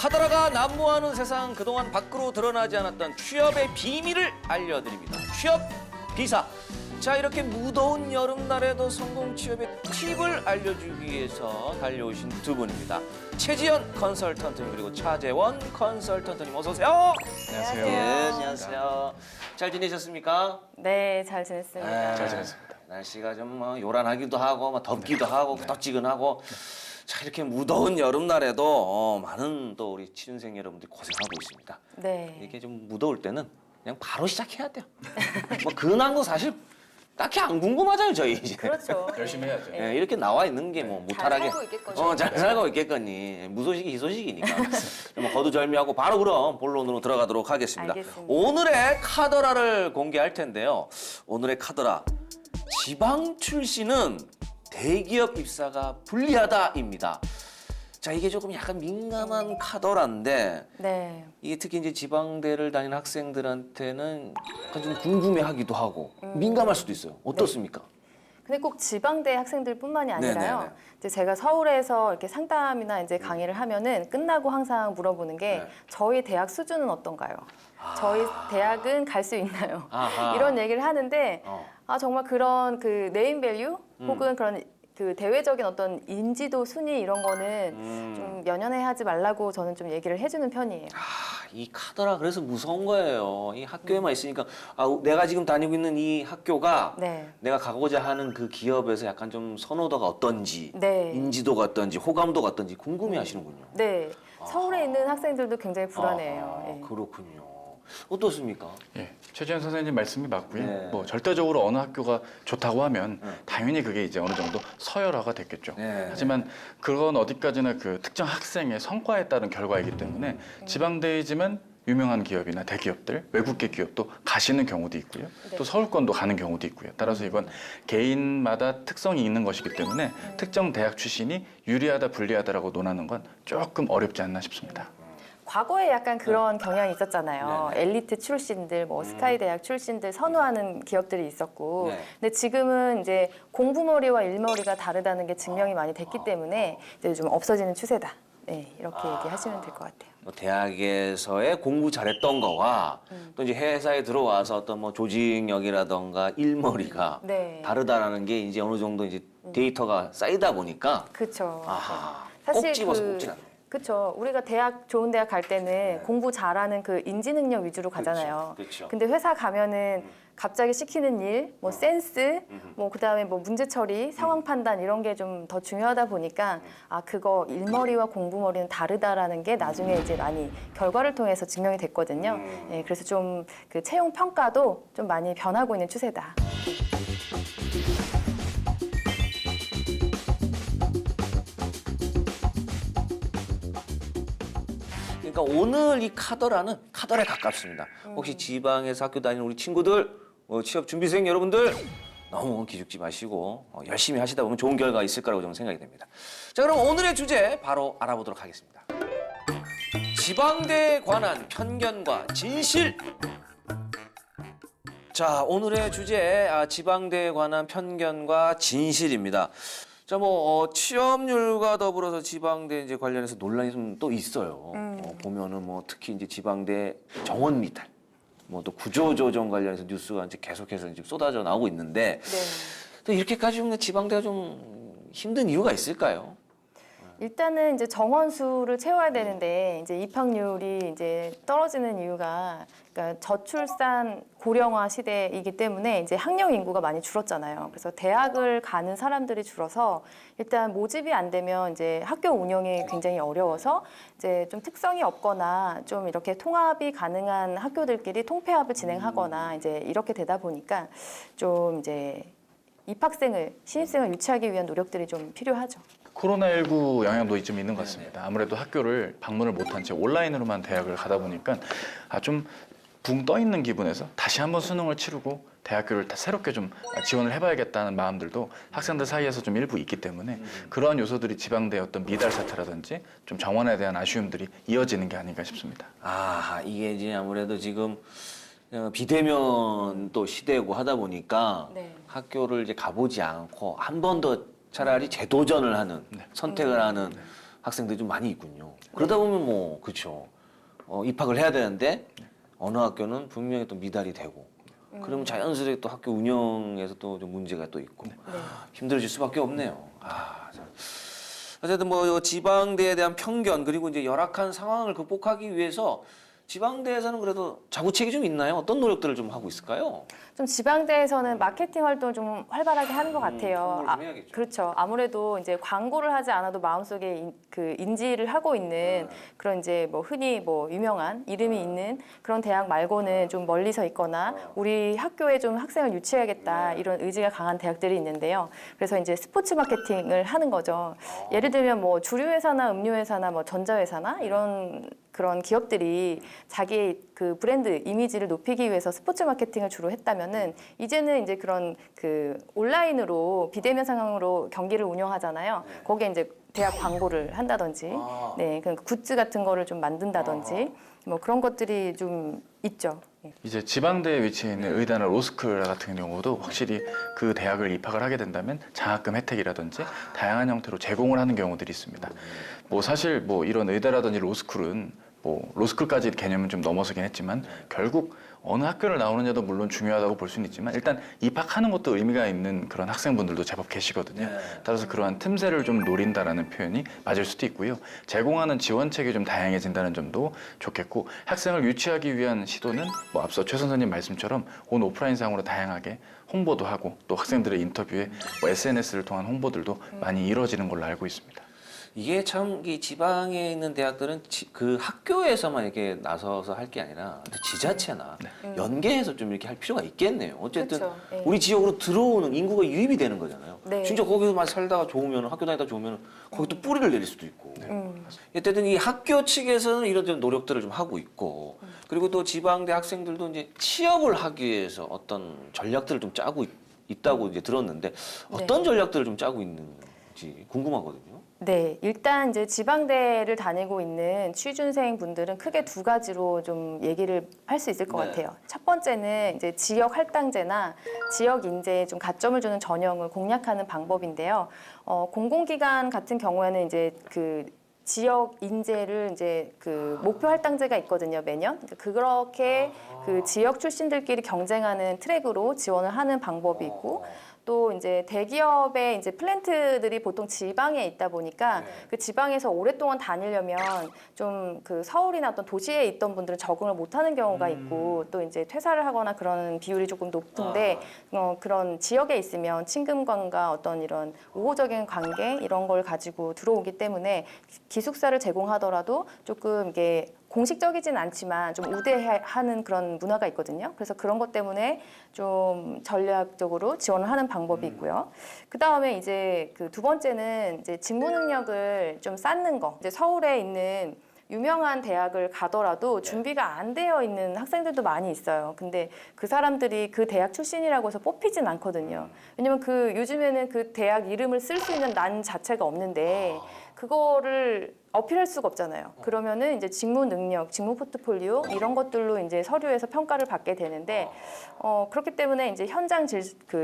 카더라가 난무하는 세상, 그동안 밖으로 드러나지 않았던 취업의 비밀을 알려드립니다. 취업 비사. 자, 이렇게 무더운 여름날에도 성공 취업의 팁을 알려주기 위해서 달려오신 두 분입니다. 최지연 컨설턴트 그리고 차재원 컨설턴트님 어서 오세요. 안녕하세요. 네, 안녕하세요. 잘 지내셨습니까? 네, 잘 지냈습니다. 잘 지냈습니다. 날씨가 좀 요란하기도 하고 덥기도 하고 후덥지근하고 자, 이렇게 무더운 여름날에도 많은 또 우리 취준생 여러분들이 고생하고 있습니다. 네. 이게 좀 무더울 때는 그냥 바로 시작해야 돼요. 뭐 근황도 사실 딱히 안 궁금하잖아요, 저희 이제. 그렇죠. 열심히 해야죠. 예, 이렇게 나와 있는 게 뭐 무탈하게 살고 있겠거니. 잘 살고 있겠거니. 무소식이 희소식이니까. 뭐 거두절미하고 바로 그럼 본론으로 들어가도록 하겠습니다. 알겠습니다. 오늘의 카더라를 공개할 텐데요. 오늘의 카더라. 지방 출신은 대기업 입사가 불리하다입니다. 자, 이게 조금 약간 민감한 카더라인데 네. 이게 특히 이제 지방대를 다니는 학생들한테는 약간 좀 궁금해하기도 하고 민감할 수도 있어요. 어떻습니까? 근데 꼭 지방대 학생들뿐만이 아니라요. 네네네. 이제 제가 서울에서 이렇게 상담이나 이제 강의를 하면은 끝나고 항상 물어보는 게 네. 저희 대학 수준은 어떤가요? 저희 대학은 갈 수 있나요? 아하. 이런 얘기를 하는데 어. 아 정말 그런 그 네임밸류 혹은 그런 그 대외적인 어떤 인지도 순위 이런 거는 좀 연연해 하지 말라고 저는 좀 얘기를 해주는 편이에요. 이 카더라 그래서 무서운 거예요. 이 학교에만 있으니까 내가 지금 다니고 있는 이 학교가 네. 내가 가고자 하는 그 기업에서 약간 좀 선호도가 어떤지, 네. 인지도가 어떤지, 호감도가 어떤지 궁금해하시는군요. 네. 서울에 있는 학생들도 굉장히 불안해요. 예. 그렇군요. 어떻습니까? 예, 최지현 선생님 말씀이 맞고요. 네. 뭐 절대적으로 어느 학교가 좋다고 하면 당연히 그게 이제 어느 정도 서열화가 됐겠죠. 네. 하지만 그건 어디까지나 그 특정 학생의 성과에 따른 결과이기 때문에 지방대이지만 유명한 기업이나 대기업들, 외국계 기업도 가시는 경우도 있고요. 네. 또 서울권도 가는 경우도 있고요. 따라서 이건 개인마다 특성이 있는 것이기 때문에 특정 대학 출신이 유리하다 불리하다라고 논하는 건 조금 어렵지 않나 싶습니다. 과거에 약간 그런 경향이 있었잖아요. 네. 엘리트 출신들, 뭐 스카이 대학 출신들 선호하는 기업들이 있었고, 네. 근데 지금은 이제 공부머리와 일머리가 다르다는 게 증명이 많이 됐기 때문에 이제 좀 없어지는 추세다. 네, 이렇게 얘기하시면 될 것 같아요. 뭐 대학에서의 공부 잘했던 거와 또 이제 회사에 들어와서 어떤 뭐 조직력이라던가 일머리가 네. 다르다라는 게 이제 어느 정도 이제 데이터가 쌓이다 보니까 그렇죠. 아하, 사실 꼭 집어서 그- 뽑진 않네. 그렇죠. 우리가 좋은 대학 갈 때는 공부 잘하는 그 인지 능력 위주로 가잖아요. 그렇죠. 근데 회사 가면은 갑자기 시키는 일, 뭐 센스, 뭐 그다음에 뭐 문제 처리, 상황 판단 이런 게 좀 더 중요하다 보니까 아 그거 일머리와 공부머리는 다르다라는 게 나중에 이제 많이 결과를 통해서 증명이 됐거든요. 예, 그래서 좀 그 채용 평가도 좀 많이 변하고 있는 추세다. 그러니까 오늘 이 카더라에 가깝습니다. 혹시 지방에서 학교 다니는 우리 친구들, 취업 준비생 여러분들 너무 기죽지 마시고 열심히 하시다 보면 좋은 결과가 있을 거라고 저는 생각이 됩니다. 자, 그럼 오늘의 주제 바로 알아보도록 하겠습니다. 지방대에 관한 편견과 진실. 자, 오늘의 주제 지방대에 관한 편견과 진실입니다. 자, 뭐 취업률과 더불어서 지방대 이제 관련해서 논란이 좀 또 있어요. 보면은 뭐 특히 이제 지방대 정원 미탈, 뭐 또 구조조정 관련해서 뉴스가 이제 계속해서 이제 쏟아져 나오고 있는데 네. 또 이렇게까지 좀 지방대가 좀 힘든 이유가 있을까요? 일단은 이제 정원수를 채워야 되는데 이제 입학률이 이제 떨어지는 이유가 그러니까 저출산 고령화 시대이기 때문에 이제 학령 인구가 많이 줄었잖아요. 그래서 대학을 가는 사람들이 줄어서 일단 모집이 안 되면 이제 학교 운영이 굉장히 어려워서 이제 좀 특성이 없거나 좀 이렇게 통합이 가능한 학교들끼리 통폐합을 진행하거나 이제 이렇게 되다 보니까 좀 이제 신입생을 유치하기 위한 노력들이 좀 필요하죠. 코로나19 영향도 좀 있는 것 같습니다. 아무래도 학교를 방문을 못한 채 온라인으로만 대학을 가다 보니까 좀 붕 떠 있는 기분에서 다시 한번 수능을 치르고 대학교를 다 새롭게 좀 지원을 해봐야겠다는 마음들도 학생들 사이에서 좀 일부 있기 때문에 그러한 요소들이 지방대 어떤 미달 사태라든지 좀 정원에 대한 아쉬움들이 이어지는 게 아닌가 싶습니다. 이게 이제 아무래도 지금 비대면 또 시대고 하다 보니까 네. 학교를 이제 가보지 않고 한 번 더 차라리 재도전을 하는 선택을 하는 학생들이 좀 많이 있군요. 그러다 보면 뭐 그렇죠. 입학을 해야 되는데 어느 학교는 분명히 또 미달이 되고 그러면 자연스레 또 학교 운영에서 또 좀 문제가 또 있고 힘들어질 수밖에 없네요. 참. 어쨌든 뭐 지방대에 대한 편견 그리고 이제 열악한 상황을 극복하기 위해서 지방대에서는 그래도 자구책이 좀 있나요? 어떤 노력들을 좀 하고 있을까요? 좀 지방대에서는 마케팅 활동을 좀 활발하게 하는 것 같아요. 홍보를 좀 해야겠죠. 그렇죠. 아무래도 이제 광고를 하지 않아도 마음속에 그 인지를 하고 있는 그런 이제 뭐 흔히 뭐 유명한 이름이 있는 그런 대학 말고는 좀 멀리서 있거나 우리 학교에 좀 학생을 유치해야겠다 이런 의지가 강한 대학들이 있는데요. 그래서 이제 스포츠 마케팅을 하는 거죠. 예를 들면 뭐 주류회사나 음료회사나 뭐 전자회사나 이런 그런 기업들이 자기의 그 브랜드 이미지를 높이기 위해서 스포츠 마케팅을 주로 했다면은 이제는 이제 그런 그 온라인으로 비대면 상황으로 경기를 운영하잖아요. 거기에 이제 대학 광고를 한다든지, 네, 그러니까 굿즈 같은 거를 좀 만든다든지, 뭐 그런 것들이 좀 있죠. 이제 지방대에 위치해 있는 의대나 로스쿨 같은 경우도 확실히 그 대학을 입학을 하게 된다면 장학금 혜택이라든지 다양한 형태로 제공을 하는 경우들이 있습니다. 뭐 사실 뭐 이런 의대라든지 로스쿨은 뭐 로스쿨까지 개념은 좀 넘어서긴 했지만 결국 어느 학교를 나오느냐도 물론 중요하다고 볼 수는 있지만 일단 입학하는 것도 의미가 있는 그런 학생분들도 제법 계시거든요. 따라서 그러한 틈새를 좀 노린다라는 표현이 맞을 수도 있고요. 제공하는 지원책이 좀 다양해진다는 점도 좋겠고 학생을 유치하기 위한 시도는 뭐 앞서 최 선생님 말씀처럼 온 오프라인상으로 다양하게 홍보도 하고 또 학생들의 인터뷰에 뭐 SNS를 통한 홍보들도 많이 이루어지는 걸로 알고 있습니다. 이게 참 이 지방에 있는 대학들은 그 학교에서만 이렇게 나서서 할 게 아니라 지자체나 연계해서 좀 이렇게 할 필요가 있겠네요. 어쨌든 그렇죠. 네. 우리 지역으로 들어오는 인구가 유입이 되는 거잖아요. 네. 진짜 거기서만 살다가 좋으면 학교 다니다 좋으면 거기 또 뿌리를 내릴 수도 있고. 어쨌든 이 학교 측에서는 이런 좀 노력들을 좀 하고 있고 그리고 또 지방대 학생들도 이제 취업을 하기 위해서 어떤 전략들을 좀 짜고 있다고 이제 들었는데 어떤 전략들을 좀 짜고 있는지 궁금하거든요. 네, 일단 이제 지방대를 다니고 있는 취준생 분들은 크게 두 가지로 좀 얘기를 할 수 있을 것 같아요. 첫 번째는 이제 지역 할당제나 지역 인재에 좀 가점을 주는 전형을 공략하는 방법인데요. 공공기관 같은 경우에는 이제 그 지역 인재를 이제 그 목표 할당제가 있거든요, 매년. 그렇게 그 지역 출신들끼리 경쟁하는 트랙으로 지원을 하는 방법이 있고 또 이제 대기업의 이제 플랜트들이 보통 지방에 있다 보니까 그 지방에서 오랫동안 다니려면 좀 그 서울이나 어떤 도시에 있던 분들은 적응을 못하는 경우가 있고 또 이제 퇴사를 하거나 그런 비율이 조금 높은데 그런 지역에 있으면 친근감과 어떤 이런 우호적인 관계 이런 걸 가지고 들어오기 때문에 기숙사를 제공하더라도 조금 이게 공식적이진 않지만 좀 우대하는 그런 문화가 있거든요. 그래서 그런 것 때문에 좀 전략적으로 지원을 하는 방법이 있고요. 그 다음에 이제 그 두 번째는 이제 직무 능력을 좀 쌓는 거. 이제 서울에 있는 유명한 대학을 가더라도 준비가 안 되어 있는 학생들도 많이 있어요. 근데 그 사람들이 그 대학 출신이라고 해서 뽑히진 않거든요. 왜냐면 그 요즘에는 그 대학 이름을 쓸 수 있는 난 자체가 없는데 그거를 어필할 수가 없잖아요. 그러면은 이제 직무 능력, 직무 포트폴리오 이런 것들로 이제 서류에서 평가를 받게 되는데 그렇기 때문에 이제 현장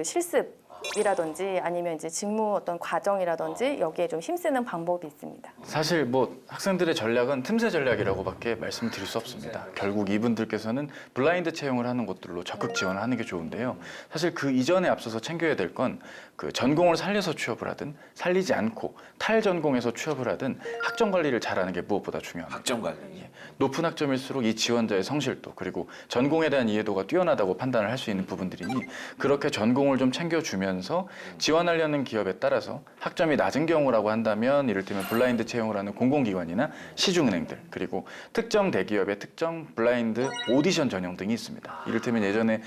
실습이라든지 아니면 이제 직무 어떤 과정이라든지 여기에 좀 힘쓰는 방법이 있습니다. 사실 뭐 학생들의 전략은 틈새 전략이라고밖에 말씀드릴 수 없습니다. 결국 이분들께서는 블라인드 채용을 하는 것들로 적극 지원을 하는 게 좋은데요. 사실 그 이전에 앞서서 챙겨야 될 건 그 전공을 살려서 취업을 하든 살리지 않고 탈전공에서 취업을 하든 학점 관리를 잘하는 게 무엇보다 중요합니다. 학점 관리. 높은 학점일수록 이 지원자의 성실도 그리고 전공에 대한 이해도가 뛰어나다고 판단을 할 수 있는 부분들이니 그렇게 전공을 좀 챙겨주면서 지원하려는 기업에 따라서 학점이 낮은 경우라고 한다면 이를테면 블라인드 채용을 하는 공공기관이나 시중은행들 그리고 특정 대기업의 특정 블라인드 오디션 전형 등이 있습니다. 이를테면 예전에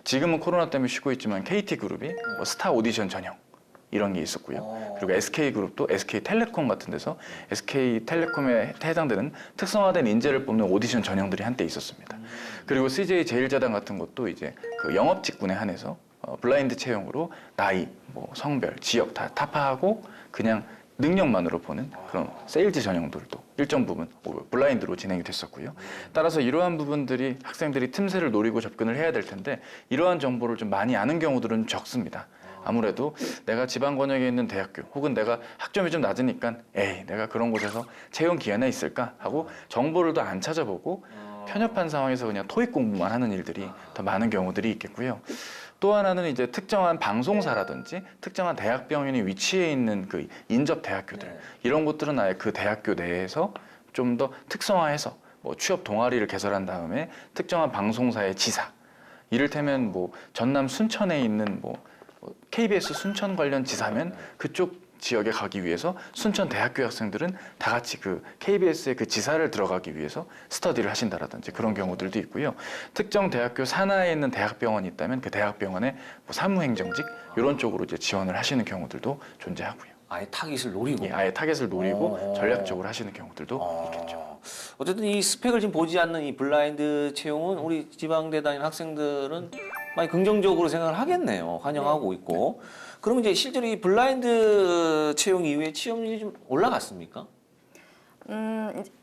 지금은 코로나 때문에 쉬고 있지만 KT그룹이 뭐 스타 오디션 전형 이런 게 있었고요. 그리고 SK그룹도 SK텔레콤 같은 데서 SK텔레콤에 해당되는 특성화된 인재를 뽑는 오디션 전형들이 한때 있었습니다. 그리고 CJ제일제당 같은 것도 이제 그 영업 직군에 한해서 블라인드 채용으로 나이, 뭐 성별, 지역 다 타파하고 그냥 능력만으로 보는 그런 세일즈 전형들도 일정 부분 블라인드로 진행이 됐었고요. 따라서 이러한 부분들이 학생들이 틈새를 노리고 접근을 해야 될 텐데 이러한 정보를 좀 많이 아는 경우들은 적습니다. 아무래도 내가 지방 권역에 있는 대학교 혹은 내가 학점이 좀 낮으니까 에이 내가 그런 곳에서 채용 기회나 있을까 하고 정보를 더 안 찾아보고 편협한 상황에서 그냥 토익 공부만 하는 일들이 더 많은 경우들이 있겠고요. 또 하나는 이제 특정한 방송사라든지 특정한 대학병원이 위치해 있는 그 인접 대학교들 이런 곳들은 아예 그 대학교 내에서 좀 더 특성화해서 뭐 취업 동아리를 개설한 다음에 특정한 방송사의 지사 이를테면 뭐 전남 순천에 있는 뭐 KBS 순천 관련 지사면 그쪽 지역에 가기 위해서 순천 대학교 학생들은 다 같이 그 KBS의 그 지사를 들어가기 위해서 스터디를 하신다라든지 그런 경우들도 있고요. 특정 대학교 산하에 있는 대학병원이 있다면 그 대학병원의 뭐 사무행정직 이런 쪽으로 이제 지원을 하시는 경우들도 존재하고요. 아예 타깃을 노리고. 예, 아예 타겟을 노리고 전략적으로 하시는 경우들도 있겠죠. 어쨌든 이 스펙을 지금 보지 않는 이 블라인드 채용은 우리 지방대 다니는 학생들은 많이 긍정적으로 생각을 하겠네요. 환영하고 있고. 그러면 이제 실제로 이 블라인드 채용 이후에 취업률이 좀 올라갔습니까?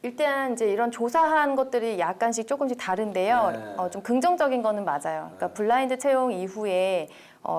일단 이제 이런 조사한 것들이 약간씩 조금씩 다른데요. 네. 좀 긍정적인 거는 맞아요. 그러니까 블라인드 채용 이후에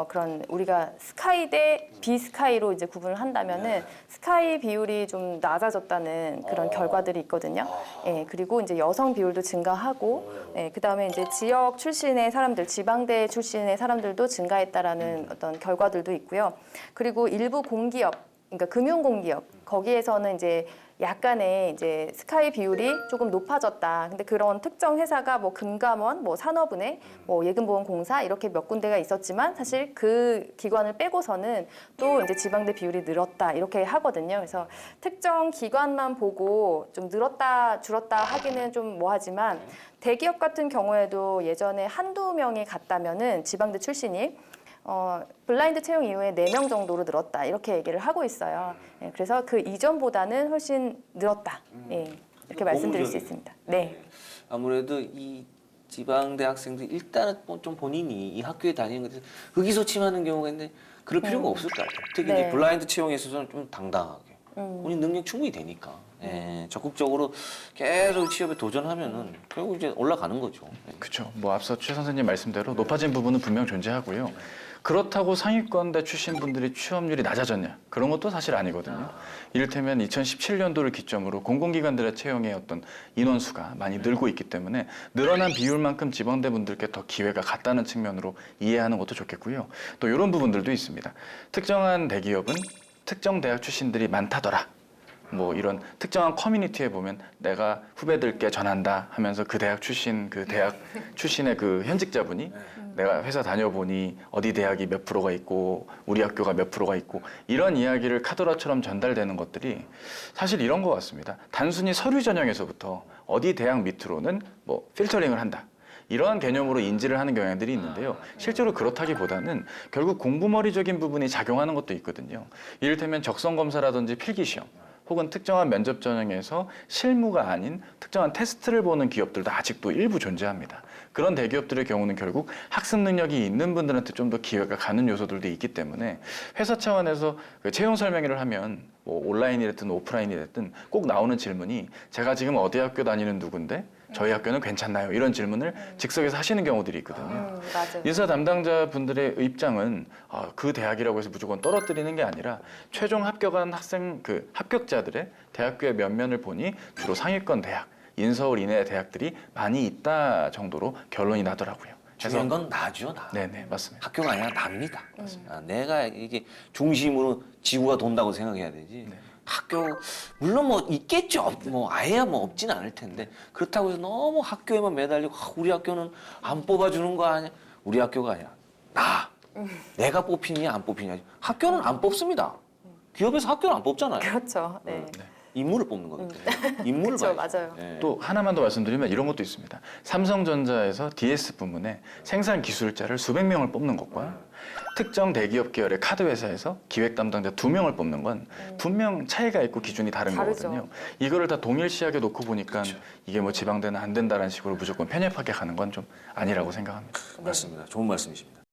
그런 우리가 스카이 대 비스카이로 이제 구분을 한다면은 스카이 비율이 좀 낮아졌다는 그런 결과들이 있거든요. 예, 그리고 이제 여성 비율도 증가하고, 예, 그다음에 이제 지역 출신의 사람들, 지방대 출신의 사람들도 증가했다라는 어떤 결과들도 있고요. 그리고 일부 공기업, 그러니까 금융공기업 거기에서는 이제 약간의 이제 스카이 비율이 조금 높아졌다. 근데 그런 특정 회사가 뭐 금감원, 뭐 산업은행, 뭐 예금보험공사 이렇게 몇 군데가 있었지만 사실 그 기관을 빼고서는 또 이제 지방대 비율이 늘었다 이렇게 하거든요. 그래서 특정 기관만 보고 좀 늘었다 줄었다 하기는 좀 뭐하지만 대기업 같은 경우에도 예전에 한두 명이 갔다면은 지방대 출신이 블라인드 채용 이후에 4명 정도로 늘었다 이렇게 얘기를 하고 있어요. 예, 그래서 그 이전보다는 훨씬 늘었다. 예, 이렇게 말씀드릴 수 있습니다. 네. 아무래도 이 지방대 학생들 일단은 좀 본인이 이 학교에 다니는 것에 의기소침하는 경우가 있는데 그럴 필요가 없을 것 같아요. 특히 네. 이제 블라인드 채용에 있어서는 좀 당당하게 본인 능력 충분히 되니까 예, 적극적으로 계속 취업에 도전하면은 결국 이제 올라가는 거죠. 그렇죠. 뭐 앞서 최 선생님 말씀대로 높아진 부분은 분명 존재하고요. 그렇다고 상위권대 출신 분들이 취업률이 낮아졌냐? 그런 것도 사실 아니거든요. 이를테면 2017년도를 기점으로 공공기관들의 채용의 어떤 인원수가 많이 늘고 있기 때문에 늘어난 비율만큼 지방대 분들께 더 기회가 갔다는 측면으로 이해하는 것도 좋겠고요. 또 이런 부분들도 있습니다. 특정한 대기업은 특정 대학 출신들이 많다더라. 뭐 이런 특정한 커뮤니티에 보면 내가 후배들께 전한다 하면서 그 대학 출신 그 대학 출신의 그 현직자분이 내가 회사 다녀보니 어디 대학이 몇 프로가 있고 우리 학교가 몇 프로가 있고 이런 이야기를 카더라처럼 전달되는 것들이 사실 이런 것 같습니다. 단순히 서류 전형에서부터 어디 대학 밑으로는 뭐 필터링을 한다. 이러한 개념으로 인지를 하는 경향들이 있는데요. 실제로 그렇다기보다는 결국 공부머리적인 부분이 작용하는 것도 있거든요. 이를테면 적성검사라든지 필기시험 혹은 특정한 면접 전형에서 실무가 아닌 특정한 테스트를 보는 기업들도 아직도 일부 존재합니다. 그런 대기업들의 경우는 결국 학습 능력이 있는 분들한테 좀 더 기회가 가는 요소들도 있기 때문에 회사 차원에서 그 채용 설명회를 하면 뭐 온라인이 됐든 오프라인이 됐든 꼭 나오는 질문이 제가 지금 어디 학교 다니는 누군데 저희 학교는 괜찮나요? 이런 질문을 즉석에서 하시는 경우들이 있거든요. 맞아요. 인사 담당자분들의 입장은 그 대학이라고 해서 무조건 떨어뜨리는 게 아니라 최종 합격한 학생 그 합격자들의 학교의 면면을 보니 주로 상위권 대학, 인서울 이내 대학들이 많이 있다 정도로 결론이 나더라고요. 중요한 건 나죠, 나. 네네 맞습니다. 학교가 아니라 납니다. 아, 내가 이게 중심으로 지구가 돈다고 생각해야 되지. 네. 학교 물론 뭐 있겠죠. 뭐 아예야 뭐 없지는 않을 텐데 그렇다고 해서 너무 학교에만 매달리고 우리 학교는 안 뽑아주는 거 아니야? 우리 학교가 아니라 나 내가 뽑히냐 안 뽑히냐 학교는 안 뽑습니다. 기업에서 학교는 안 뽑잖아요. 그렇죠. 네. 인물을 뽑는 거기 때문에 인물을 그렇죠, 봐야죠. 맞아요. 예. 또 하나만 더 말씀드리면 이런 것도 있습니다. 삼성전자에서 DS 부문에 생산 기술자를 수백 명을 뽑는 것과 특정 대기업 계열의 카드 회사에서 기획 담당자 2명을 뽑는 건 분명 차이가 있고 기준이 다른 다르죠. 거거든요. 이거를 다 동일시하게 놓고 보니까 이게 뭐 지방대는 안 된다라는 식으로 무조건 편협하게 가는 건 좀 아니라고 생각합니다. 맞습니다. 좋은 말씀이십니다.